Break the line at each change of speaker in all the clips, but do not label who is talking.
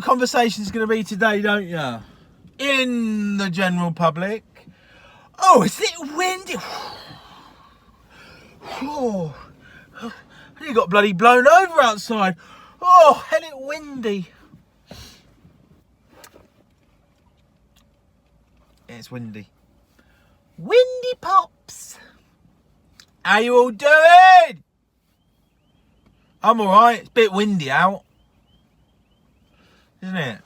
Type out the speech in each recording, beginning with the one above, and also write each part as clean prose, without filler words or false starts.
conversation's going to be today, don't you? In the general public. Oh, it's a little windy. Oh, you got bloody blown over outside. Oh, a little windy. It's windy. Windy pops. How you all doing? I'm alright. It's a bit windy out. Isn't it?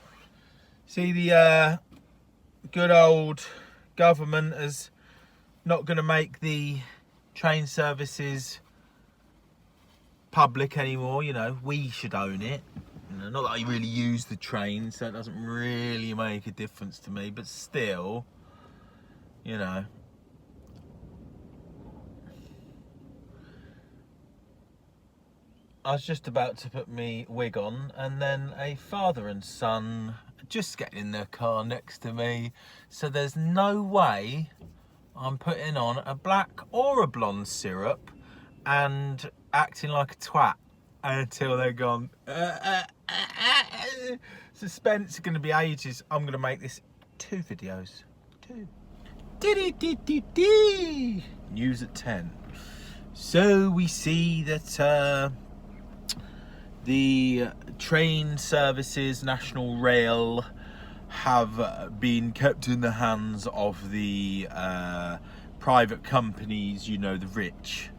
See, the good old government is not going to make the train services public anymore. You know, we should own it. You know, not that I really use the train, so it doesn't really make a difference to me, but still, you know. I was just about to put me wig on, and then a father and son just getting in their car next to me. So there's no way I'm putting on a black or a blonde syrup and acting like a twat until they're gone. Suspense is going to be ages. I'm going to make this 2 videos. 2. News at 10. So we see that the train services, National Rail, have been kept in the hands of the private companies, you know, the rich.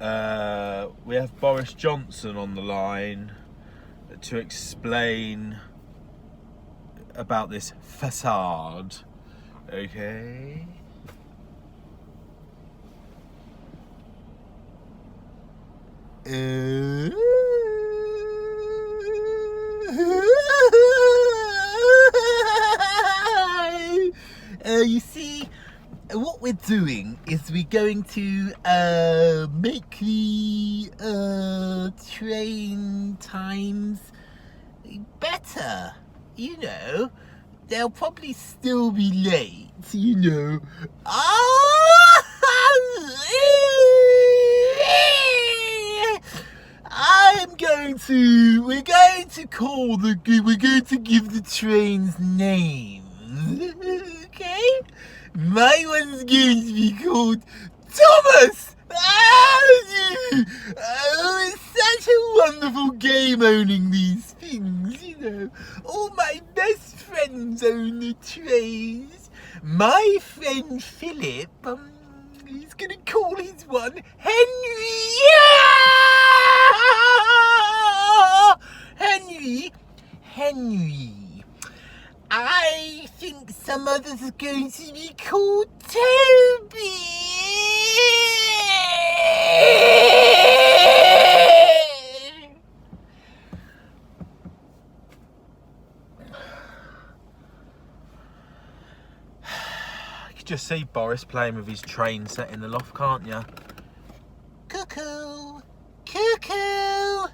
We have Boris Johnson on the line to explain about this facade. Okay. You see, what we're doing is we're going to make the train times better. You know, they'll probably still be late, you know. We're going to give the trains names. Okay? My one's going to be called Thomas! Oh, it's such a wonderful game owning these things, you know. All my best friends own the trains. My friend Philip, he's going to call his one Henry. Henry. I think some others are going to be called Toby. You can just see Boris playing with his train set in the loft, can't you? Cuckoo, cuckoo.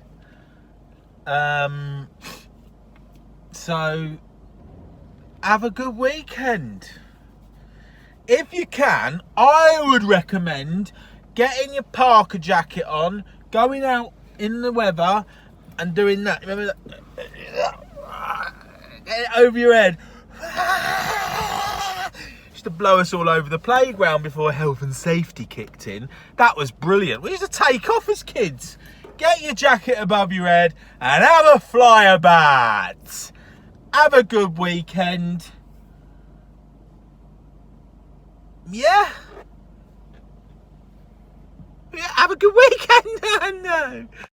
So have a good weekend. If you can, I would recommend getting your parka jacket on, going out in the weather and doing that. Remember that? Get it over your head. Used to blow us all over the playground before health and safety kicked in. That was brilliant. We used to take off as kids. Get your jacket above your head and have a flyabat. Have a good weekend. Yeah? Have a good weekend. No.